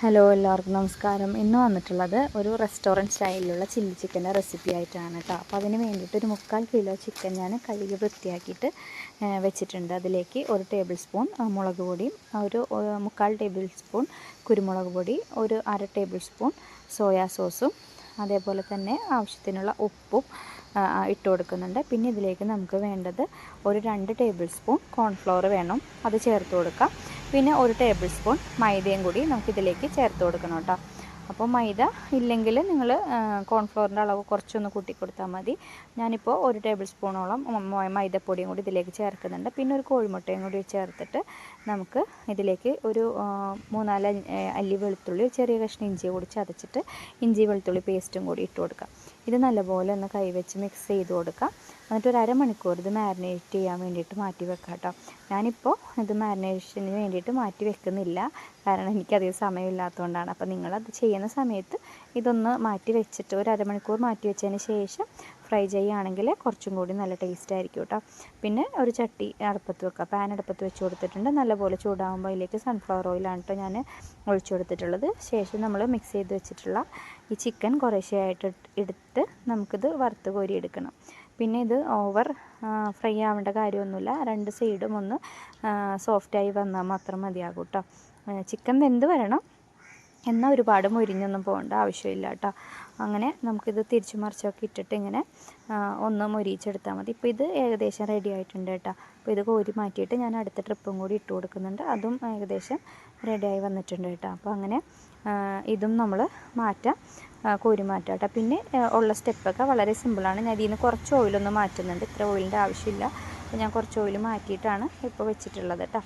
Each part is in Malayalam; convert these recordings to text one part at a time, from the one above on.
ഹലോ, എല്ലാവർക്കും നമസ്കാരം. ഇന്ന് വന്നിട്ടുള്ളത് ഒരു റെസ്റ്റോറൻറ്റ് സ്റ്റൈലിലുള്ള ചില്ലി ചിക്കൻ്റെ റെസിപ്പി ആയിട്ടാണ് കേട്ടോ. അപ്പോൾ അതിന് വേണ്ടിയിട്ട് ഒരു 3/4 കിലോ ചിക്കൻ ഞാൻ കഴുകി വൃത്തിയാക്കിയിട്ട് വെച്ചിട്ടുണ്ട്. അതിലേക്ക് 1 ടേബിൾ സ്പൂൺ മുളക് പൊടിയും, ഒരു 3/4 ടേബിൾ സ്പൂൺ കുരുമുളക് പൊടി, ഒരു 1/2 ടേബിൾ സ്പൂൺ സോയാ സോസും, അതേപോലെ തന്നെ ആവശ്യത്തിനുള്ള ഉപ്പും ഇട്ട് കൊടുക്കുന്നുണ്ട്. പിന്നെ ഇതിലേക്ക് നമുക്ക് വേണ്ടത് ഒരു 2 ടേബിൾ സ്പൂൺ കോൺഫ്ലവർ വേണം, അത് ചേർത്ത് കൊടുക്കാം. പിന്നെ 1 ടേബിൾ സ്പൂൺ മൈദയും കൂടി നമുക്കിതിലേക്ക് ചേർത്ത് കൊടുക്കണം കേട്ടോ. അപ്പോൾ മൈദ ഇല്ലെങ്കിൽ നിങ്ങൾ കോൺഫ്ലവറിൻ്റെ അളവ് കുറച്ചൊന്ന് കൂട്ടി കൊടുത്താൽ മതി. ഞാനിപ്പോൾ 1 ടേബിൾ സ്പൂണോളം മൈദപ്പൊടിയും കൂടി ഇതിലേക്ക് ചേർക്കുന്നുണ്ട്. പിന്നെ ഒരു കോഴിമുട്ടയും കൂടി ചേർത്തിട്ട് നമുക്ക് ഇതിലേക്ക് ഒരു 3-4 അല്ലി വെളുത്തുള്ളി, ചെറിയ കഷ്ണം ഇഞ്ചി കൂടി ചതച്ചിട്ട് ഇഞ്ചി വെളുത്തുള്ളി പേസ്റ്റും കൂടി ഇട്ട് കൊടുക്കാം. ഇത് നല്ലപോലെ ഒന്ന് കൈവച്ച് മിക്സ് ചെയ്ത് കൊടുക്കാം. എന്നിട്ട് ഒരു അരമണിക്കൂർ ഇത് മാരിനേറ്റ് ചെയ്യാൻ വേണ്ടിയിട്ട് മാറ്റി വെക്കാം കേട്ടോ. ഞാനിപ്പോൾ ഇത് മാരിനേഷന് വേണ്ടിയിട്ട് മാറ്റി വെക്കുന്നില്ല, കാരണം എനിക്കധികം സമയമില്ലാത്തതുകൊണ്ടാണ്. അപ്പോൾ നിങ്ങളത് ചെയ്യുന്ന സമയത്ത് ഇതൊന്ന് മാറ്റി വെച്ചിട്ട് ഒരു അരമണിക്കൂർ മാറ്റി വെച്ചതിന് ശേഷം ഫ്രൈ ചെയ്യുകയാണെങ്കിൽ കുറച്ചും കൂടി നല്ല ടേസ്റ്റ് ആയിരിക്കും കേട്ടോ. പിന്നെ ഒരു ചട്ടി അടുപ്പത്ത് വെക്കുക, പാൻ അടുപ്പത്ത് വെച്ച് കൊടുത്തിട്ടുണ്ട്. നല്ലപോലെ ചൂടാകുമ്പോൾ അതിലേക്ക് സൺഫ്ലവർ ഓയിലാണ് കേട്ടോ ഞാൻ ഒഴിച്ചു കൊടുത്തിട്ടുള്ളത്. ശേഷം നമ്മൾ മിക്സ് ചെയ്ത് വെച്ചിട്ടുള്ള ഈ ചിക്കൻ കുറേശ്ശെയായിട്ട് എടുത്ത് നമുക്കിത് വറുത്ത് കോരിയെടുക്കണം. പിന്നെ ഇത് ഓവർ ഫ്രൈ ആവേണ്ട കാര്യമൊന്നുമില്ല, 2 സൈഡും ഒന്ന് സോഫ്റ്റായി വന്നാൽ മാത്രം മതിയാകും കേട്ടോ. ചിക്കൻ വെന്ത് വരണം, എന്നാൽ ഒരുപാട് മുരിഞ്ഞൊന്നും പോകേണ്ട ആവശ്യമില്ല കേട്ടോ. അങ്ങനെ നമുക്കിത് തിരിച്ചു മറിച്ചൊക്കെ ഇട്ടിട്ട് ഇങ്ങനെ ഒന്ന് മൊരിയിച്ചെടുത്താൽ മതി. ഇപ്പോൾ ഇത് ഏകദേശം റെഡി ആയിട്ടുണ്ട് കേട്ടോ. അപ്പോൾ ഇത് കോരി മാറ്റിയിട്ട് ഞാൻ അടുത്ത ട്രിപ്പും കൂടി ഇട്ട് കൊടുക്കുന്നുണ്ട്. അതും ഏകദേശം റെഡിയായി വന്നിട്ടുണ്ട് കേട്ടോ. അപ്പോൾ അങ്ങനെ ഇതും നമ്മൾ കോരി മാറ്റാം കേട്ടോ. പിന്നെ ഉള്ള സ്റ്റെപ്പൊക്കെ വളരെ സിമ്പിളാണ്. ഞാൻ ഇതിൽ നിന്ന് കുറച്ച് ഓയിലൊന്ന് മാറ്റുന്നുണ്ട്, ഇത്ര ഓയിലിൻ്റെ ആവശ്യമില്ല. അപ്പോൾ ഞാൻ കുറച്ച് ഓയിൽ മാറ്റിയിട്ടാണ് ഇപ്പോൾ വെച്ചിട്ടുള്ളത് കേട്ടോ.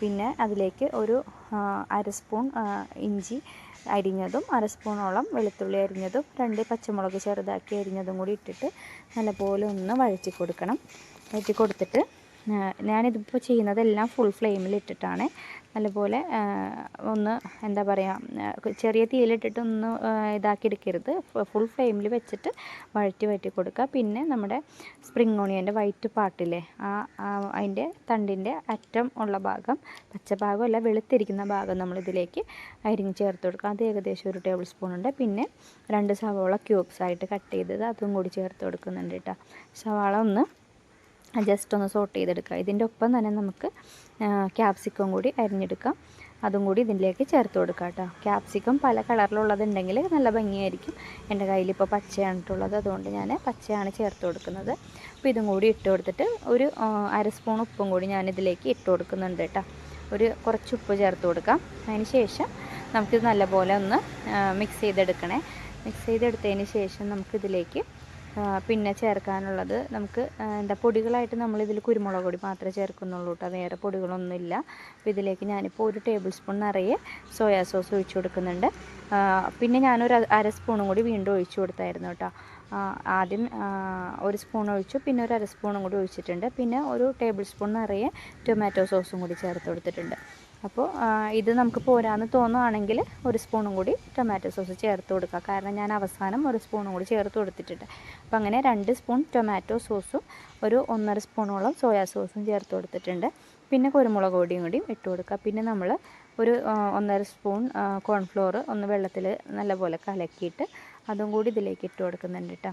പിന്നെ അതിലേക്ക് ഒരു 1/2 സ്പൂൺ ഇഞ്ചി അരിഞ്ഞതും, 1/2 സ്പൂണോളം വെളുത്തുള്ളി അരിഞ്ഞതും, 2 പച്ചമുളക് ചെറുതാക്കി അരിഞ്ഞതും കൂടി ഇട്ടിട്ട് നല്ലപോലെ ഒന്ന് വഴറ്റി കൊടുക്കണം. വഴറ്റി കൊടുത്തിട്ട് ഞാനിതിപ്പോൾ ചെയ്യുന്നതെല്ലാം ഫുൾ ഫ്ലെയിമിൽ ഇട്ടിട്ടാണ്. നല്ലപോലെ ഒന്ന് എന്താ പറയുക, ചെറിയ തീയിലിട്ടിട്ട് ഒന്ന് ഇതാക്കി എടുക്കരുത്, ഫുൾ ഫ്ലെയിമിൽ വെച്ചിട്ട് വഴറ്റി കൊടുക്കുക. പിന്നെ നമ്മുടെ സ്പ്രിംഗ് ഓണിയൻ്റെ വൈറ്റ് പാർട്ടില്ലേ, അതിൻ്റെ തണ്ടിൻ്റെ അറ്റം ഉള്ള ഭാഗം, പച്ചഭാഗമല്ല വെളുത്തിരിക്കുന്ന ഭാഗം നമ്മളിതിലേക്ക് അരിഞ്ഞ് ചേർത്ത് കൊടുക്കുക. അത് ഏകദേശം 1 ടേബിൾ സ്പൂൺ ഉണ്ട്. പിന്നെ 2 സവാള ക്യൂബ്സ് ആയിട്ട് കട്ട് ചെയ്തത് അതും കൂടി ചേർത്ത് കൊടുക്കുന്നുണ്ട് കേട്ടോ. സവാള ഒന്ന് ജസ്റ്റ് ഒന്ന് സോട്ട് ചെയ്തെടുക്കുക. ഇതിൻ്റെ ഒപ്പം തന്നെ നമുക്ക് ക്യാപ്സിക്കം കൂടി അരിഞ്ഞെടുക്കാം, അതും കൂടി ഇതിലേക്ക് ചേർത്ത് കൊടുക്കുക കേട്ടോ. ക്യാപ്സിക്കം പല കളറിലുള്ളതുണ്ടെങ്കിൽ നല്ല ഭംഗിയായിരിക്കും. എൻ്റെ കയ്യിലിപ്പോൾ പച്ചയാണിട്ടുള്ളത്, അതുകൊണ്ട് ഞാൻ പച്ചയാണ് ചേർത്ത് കൊടുക്കുന്നത്. അപ്പോൾ ഇതും കൂടി ഇട്ട് കൊടുത്തിട്ട് ഒരു 1/2 സ്പൂൺ ഉപ്പും കൂടി ഞാനിതിലേക്ക് ഇട്ട് കൊടുക്കുന്നുണ്ട് കേട്ടോ. കുറച്ച് ഉപ്പ് ചേർത്ത് കൊടുക്കാം. അതിന് ശേഷം നമുക്കിത് നല്ലപോലെ ഒന്ന് മിക്സ് ചെയ്തെടുത്തതിന് ശേഷം നമുക്കിതിലേക്ക് പിന്നെ ചേർക്കാനുള്ളത് നമുക്ക് പൊടികളായിട്ട് നമ്മളിതിൽ കുരുമുളക് പൊടി മാത്രമേ ചേർക്കുന്നുള്ളൂ കേട്ടോ, വേറെ പൊടികളൊന്നുമില്ല. അപ്പോൾ ഇതിലേക്ക് ഞാനിപ്പോൾ 1 ടേബിൾ സ്പൂൺ നിറയെ സോയാ സോസ് ഒഴിച്ചു കൊടുക്കുന്നുണ്ട്. പിന്നെ ഞാനൊരു 1/2 സ്പൂണും കൂടി വീണ്ടും ഒഴിച്ചു കൊടുത്തായിരുന്നു കേട്ടോ. ആദ്യം 1 സ്പൂൺ ഒഴിച്ചു, പിന്നെ ഒരു 1/2 സ്പൂണും കൂടി ഒഴിച്ചിട്ടുണ്ട്. പിന്നെ 1 ടേബിൾ സ്പൂൺ നിറയെ ടൊമാറ്റോ സോസും കൂടി ചേർത്ത് കൊടുത്തിട്ടുണ്ട്. അപ്പോൾ ഇത് നമുക്ക് പോരാന്ന് തോന്നുകയാണെങ്കിൽ 1 സ്പൂണും കൂടി ടൊമാറ്റോ സോസ് ചേർത്ത് കൊടുക്കുക, കാരണം ഞാൻ അവസാനം 1 സ്പൂണും കൂടി ചേർത്ത് കൊടുത്തിട്ടുണ്ട്. അപ്പോൾ അങ്ങനെ 2 സ്പൂൺ ടൊമാറ്റോ സോസും ഒരു 1.5 സ്പൂണോളം സോയാ സോസും ചേർത്ത് കൊടുത്തിട്ടുണ്ട്. പിന്നെ കുരുമുളക് പൊടിയും കൂടി ഇട്ട് കൊടുക്കുക. പിന്നെ നമ്മൾ ഒരു 1.5 സ്പൂൺ കോൺഫ്ലോർ ഒന്ന് വെള്ളത്തിൽ നല്ലപോലെ കലക്കിയിട്ട് അതും കൂടി ഇതിലേക്ക് ഇട്ട് കൊടുക്കുന്നുണ്ട് കേട്ടോ.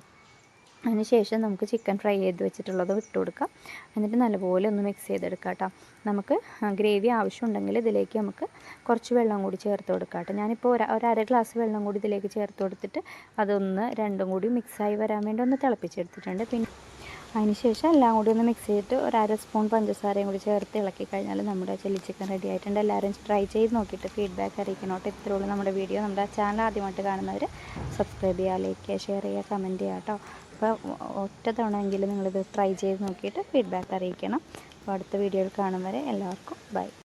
അതിന് ശേഷം നമുക്ക് ചിക്കൻ ഫ്രൈ ചെയ്ത് വെച്ചിട്ടുള്ളത് ഇട്ട് കൊടുക്കാം. എന്നിട്ട് നല്ലപോലെ ഒന്ന് മിക്സ് ചെയ്തെടുക്കാം കേട്ടോ. നമുക്ക് ഗ്രേവി ആവശ്യമുണ്ടെങ്കിൽ ഇതിലേക്ക് നമുക്ക് കുറച്ച് വെള്ളം കൂടി ചേർത്ത് കൊടുക്കാം കേട്ടോ. ഞാനിപ്പോൾ ഒരു 1/2 ഗ്ലാസ് വെള്ളം കൂടി ഇതിലേക്ക് ചേർത്ത് കൊടുത്തിട്ട് അതൊന്ന് രണ്ടും കൂടി മിക്സായി വരാൻ വേണ്ടി ഒന്ന് തിളപ്പിച്ചെടുത്തിട്ടുണ്ട്. പിന്നെ അതിന് ശേഷം എല്ലാം കൂടി ഒന്ന് മിക്സ് ചെയ്തിട്ട് ഒരു 1/2 സ്പൂൺ പഞ്ചസാരയും കൂടി ചേർത്ത് ഇളക്കി കഴിഞ്ഞാൽ നമ്മുടെ ചില്ലി ചിക്കൻ റെഡി ആയിട്ടുണ്ട്. എല്ലാവരും ട്രൈ ചെയ്ത് നോക്കിയിട്ട് ഫീഡ്ബാക്ക് അറിയിക്കണോട്ടെ. ഇത്രയുള്ളൂ നമ്മുടെ വീഡിയോ. നമ്മുടെ ചാനൽ ആദ്യമായിട്ട് കാണുന്നവർ സബ്സ്ക്രൈബ് ചെയ്യുക, ലൈക്ക് ചെയ്യുക, ഷെയർ ചെയ്യുക, കമൻറ്റ് ചെയ്യുക കേട്ടോ. അപ്പോൾ ഒറ്റ തവണയെങ്കിലും നിങ്ങളിത് ട്രൈ ചെയ്ത് നോക്കിയിട്ട് ഫീഡ്ബാക്ക് അറിയിക്കണം. അപ്പോൾ അടുത്ത വീഡിയോയിൽ കാണും വരെ എല്ലാവർക്കും ബൈ.